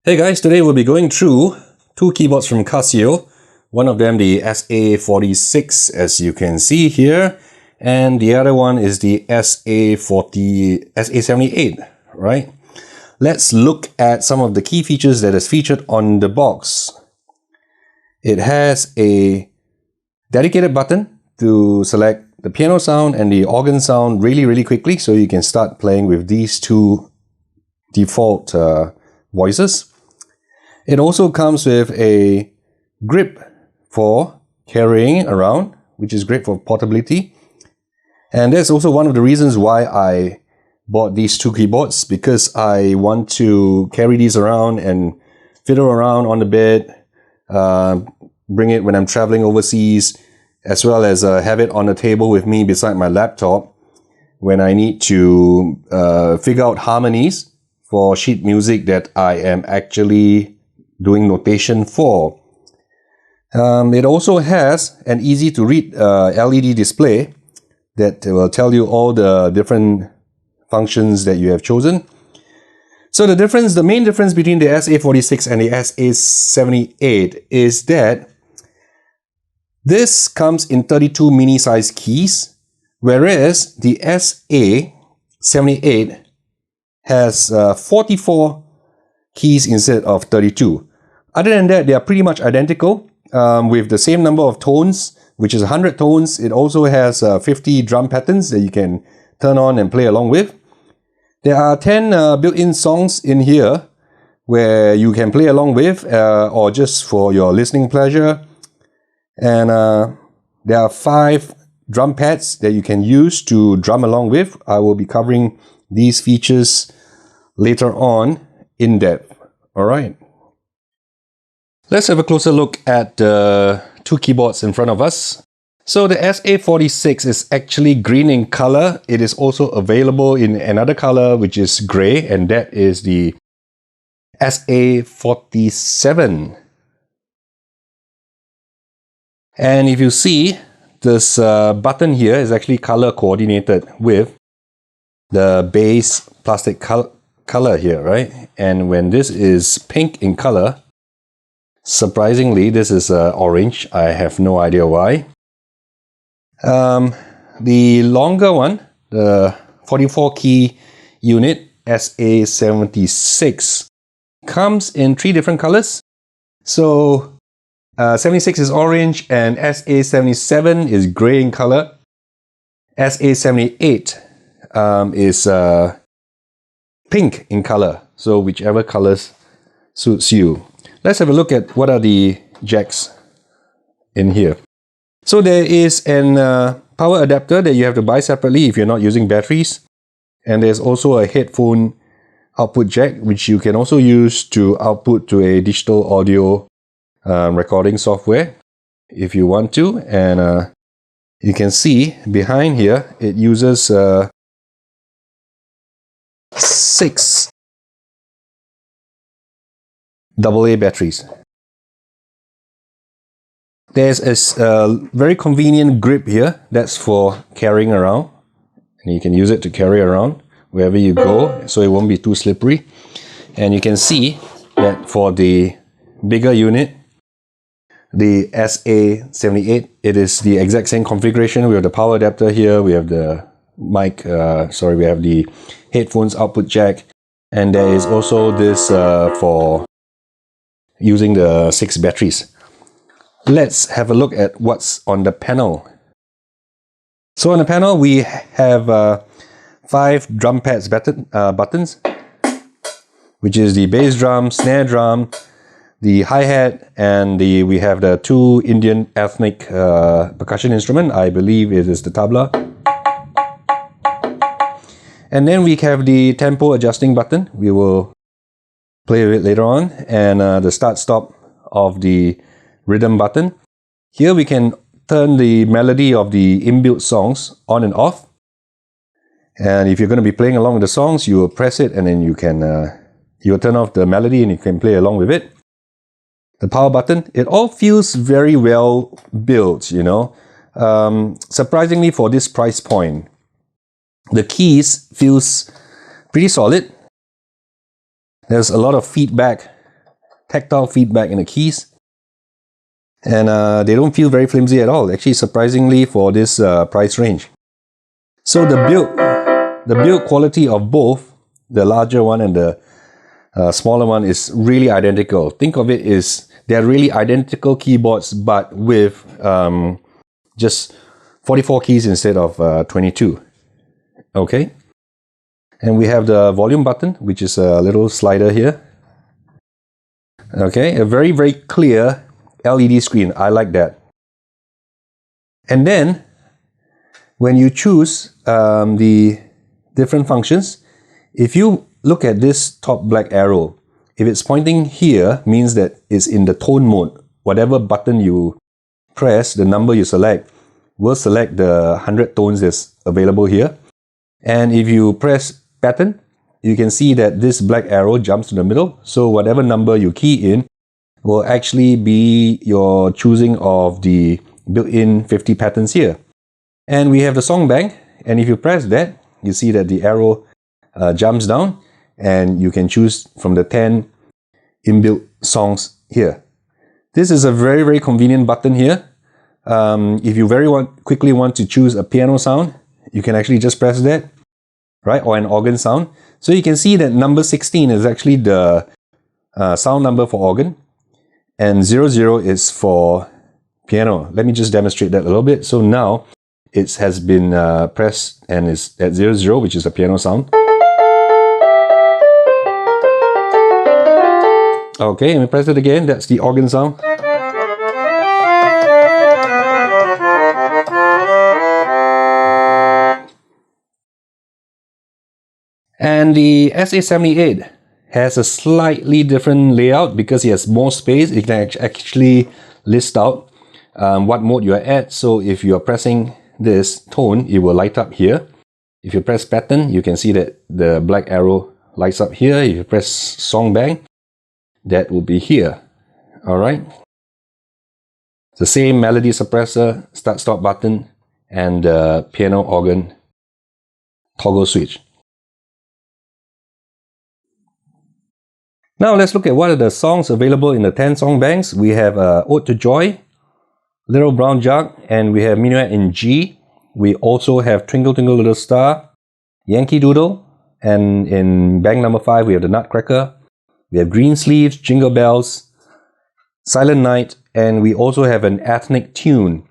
Hey guys, today we'll be going through two keyboards from Casio. One of them the SA-46, as you can see here, and the other one is the SA-78, right? Let's look at some of the key features that is featured on the box. It has a dedicated button to select the piano sound and the organ sound really quickly, so you can start playing with these two default voices. It also comes with a grip for carrying around, which is great for portability. And that's also one of the reasons why I bought these two keyboards, because I want to carry these around and fiddle around on the bed, bring it when I'm traveling overseas, as well as have it on the table with me beside my laptop when I need to figure out harmonies for sheet music that I am actually doing notation for. It also has an easy to read LED display that will tell you all the different functions that you have chosen. So the main difference between the SA-46 and the SA-78 is that this comes in 32 mini size keys, whereas the SA-78 has 44 keys instead of 32. Other than that, they are pretty much identical with the same number of tones, which is 100 tones. It also has 50 drum patterns that you can turn on and play along with. There are 10 built-in songs in here where you can play along with or just for your listening pleasure. And there are 5 drum pads that you can use to drum along with. I will be covering these features later on in depth. Alright. Let's have a closer look at the two keyboards in front of us. So the SA-46 is actually green in color. It is also available in another color, which is gray, and that is the SA-47. And if you see, this button here is actually color coordinated with the base plastic color here, right? And when this is pink in color, surprisingly, this is orange. I have no idea why. The longer one, the 44 key unit, SA-76, comes in 3 different colors. So 76 is orange and SA-77 is gray in color. SA-78 is pink in color. So whichever colors suits you. Let's have a look at what are the jacks in here. So there is an power adapter that you have to buy separately if you're not using batteries. And there's also a headphone output jack, which you can also use to output to a digital audio recording software if you want to. And you can see behind here, it uses 6 AA batteries. There's a very convenient grip here that's for carrying around, and you can use it to carry around wherever you go, so it won't be too slippery. And you can see that for the bigger unit, the SA-78, it is the exact same configuration. We have the power adapter here, we have the mic, we have the headphones output jack, and there is also this for using the 6 batteries. Let's have a look at what's on the panel. So on the panel we have 5 drum pads buttons, which is the bass drum, snare drum, the hi-hat, and we have the 2 Indian ethnic percussion instrument. I believe it is the tabla. And then we have the tempo adjusting button. We will play with it later on, and the start-stop of the rhythm button. Here we can turn the melody of the inbuilt songs on and off. And if you're going to be playing along with the songs, you will press it and then you can you'll turn off the melody and you can play along with it. The power button, it all feels very well built, you know. Surprisingly for this price point, the keys feels pretty solid. There's a lot of feedback tactile feedback in the keys. And they don't feel very flimsy at all, actually, surprisingly, for this price range. So the build quality of both the larger one and the smaller one is really identical. Think of it as they're really identical keyboards, but with just 44 keys instead of 22. Okay, and we have the volume button, which is a little slider here. Okay, a very, very clear LED screen. I like that. And then when you choose the different functions, if you look at this top black arrow, if it's pointing here, means that it's in the tone mode. Whatever button you press, the number you select will select the 100 tones that's available here. And if you press pattern, you can see that this black arrow jumps to the middle. So whatever number you key in will actually be your choosing of the built-in 50 patterns here. And we have the song bank, and if you press that, you see that the arrow jumps down, and you can choose from the 10 inbuilt songs here. This is a very, very convenient button here. If you quickly want to choose a piano sound, you can actually just press that, right? Or an organ sound. So you can see that number 16 is actually the sound number for organ, and 00 is for piano. Let me just demonstrate that a little bit. So now it has been pressed and is at 00, which is a piano sound. Okay, and we press it again. That's the organ sound. And the SA-78 has a slightly different layout because it has more space. It can actually list out what mode you are at. So if you are pressing this tone, it will light up here. If you press pattern, you can see that the black arrow lights up here. If you press song bank, that will be here. Alright. The same melody suppressor, start stop button, and piano organ toggle switch. Now let's look at what are the songs available in the 10 song banks. We have Ode to Joy, Little Brown Jug, and we have Minuet in G. We also have Twinkle Twinkle Little Star, Yankee Doodle, and in bank number 5 we have the Nutcracker. We have Green Sleeves, Jingle Bells, Silent Night, and we also have an ethnic tune.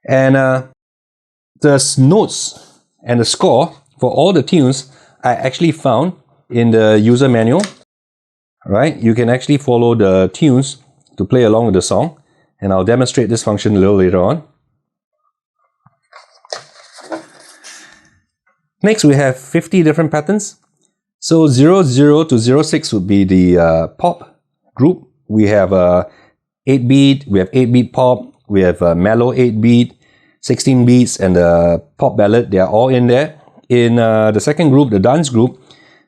And the notes and the score for all the tunes I actually found in the user manual. Right, you can actually follow the tunes to play along with the song, and I'll demonstrate this function a little later on. Next, we have 50 different patterns. So 00 to 06 would be the pop group. We have 8-beat, we have 8-beat pop, we have mellow 8-beat, 16 beats, and the pop ballad. They are all in there. In the second group, the dance group,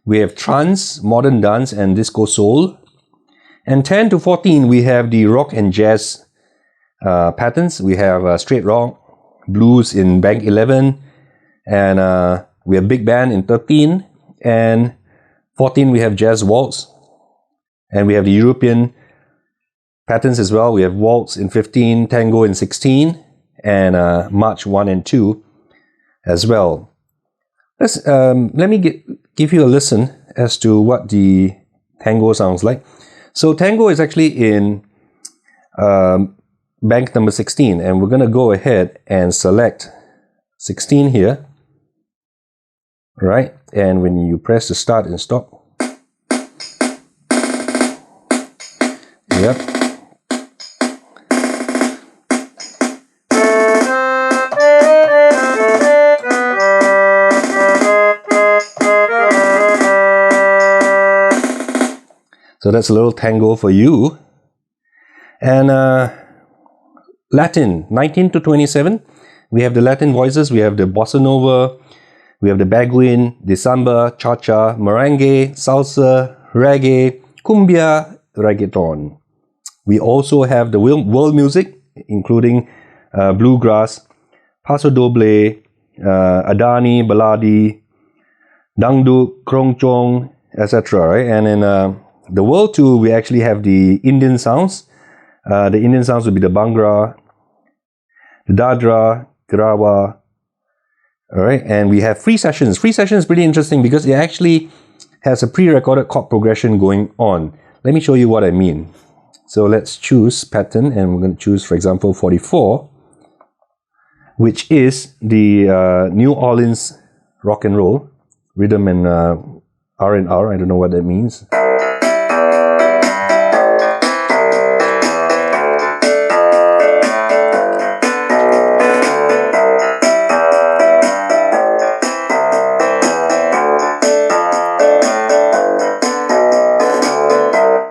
we have trance, modern dance, and disco soul. And 10 to 14, we have the rock and jazz patterns. We have straight rock, blues in bank 11, and we have big band in 13. And 14, we have jazz waltz. And we have the European patterns as well. We have waltz in 15, tango in 16, and march 1 and 2 as well. Let me give you a listen as to what the tango sounds like. So tango is actually in bank number 16, and we're going to go ahead and select 16 here. Right, and when you press the start and stop, yep. So that's a little tango for you. And Latin, 19 to 27. We have the Latin voices. We have the bossa nova. We have the baguine, the samba, cha-cha, merengue, salsa, reggae, cumbia, reggaeton. We also have the world music, including bluegrass, paso doble, adani, baladi, dangduk, krongchong, etc. Right? And then The world tool, we actually have the Indian sounds. The Indian sounds would be the Bhangra, the Dadra, Garawa. Alright, and we have free sessions. Free session is pretty interesting because it actually has a pre-recorded chord progression going on. Let me show you what I mean. So let's choose pattern, and we're going to choose, for example, 44, which is the New Orleans rock and roll rhythm and R&R. I don't know what that means.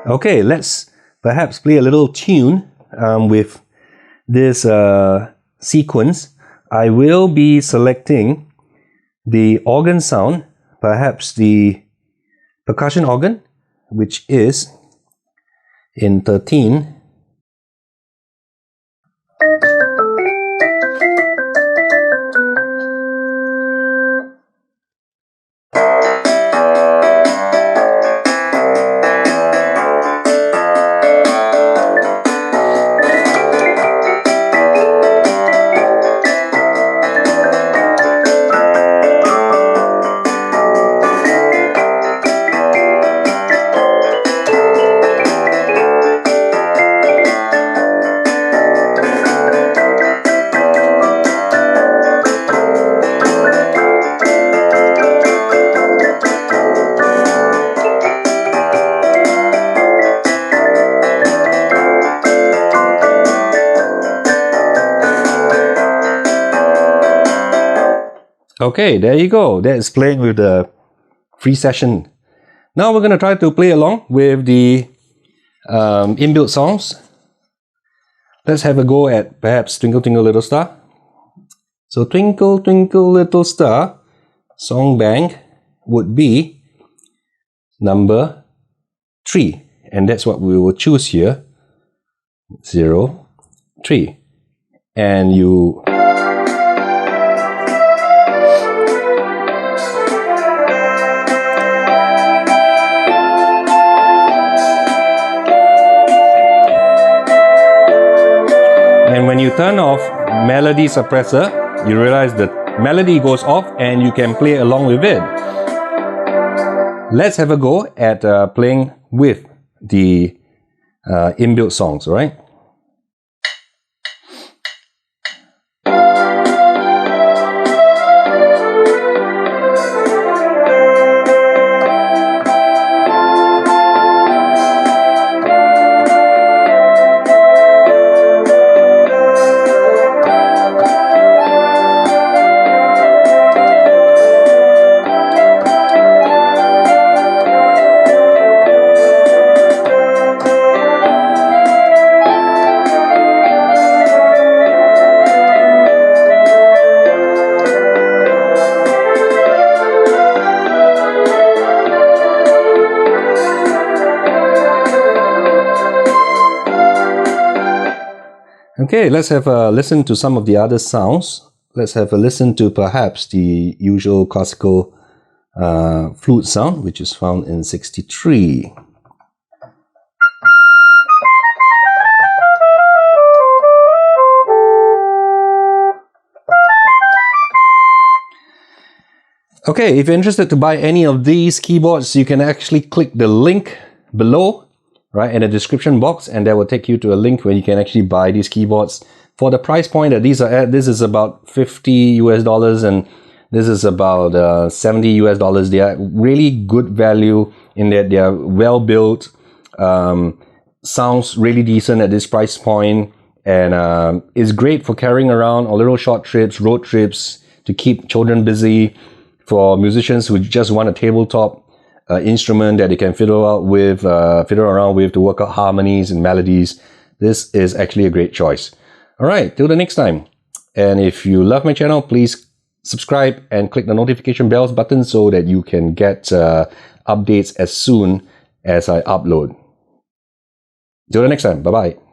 Okay, let's perhaps play a little tune with this sequence. I will be selecting the organ sound, perhaps the percussion organ, which is in 13. Okay, there you go. That is playing with the free session. Now we're going to try to play along with the inbuilt songs. Let's have a go at perhaps Twinkle Twinkle Little Star. So Twinkle Twinkle Little Star, song bank would be number 3. And that's what we will choose here. 0, 3. And you... And when you turn off melody suppressor, you realize the melody goes off and you can play along with it. Let's have a go at playing with the inbuilt songs, alright? Okay, let's have a listen to some of the other sounds. Let's have a listen to perhaps the usual classical flute sound, which is found in 63. Okay, if you're interested to buy any of these keyboards, you can actually click the link below, right, in the description box, and that will take you to a link where you can actually buy these keyboards. For the price point that these are at, this is about $50 US and this is about $70 US. They are really good value in that they are well built, sounds really decent at this price point, and is great for carrying around on little short trips, road trips, to keep children busy, for musicians who just want a tabletop instrument that they can fiddle around with to work out harmonies and melodies. This is actually a great choice. Alright, till the next time. And if you love my channel, please subscribe and click the notification bells button so that you can get updates as soon as I upload. Till the next time, bye bye.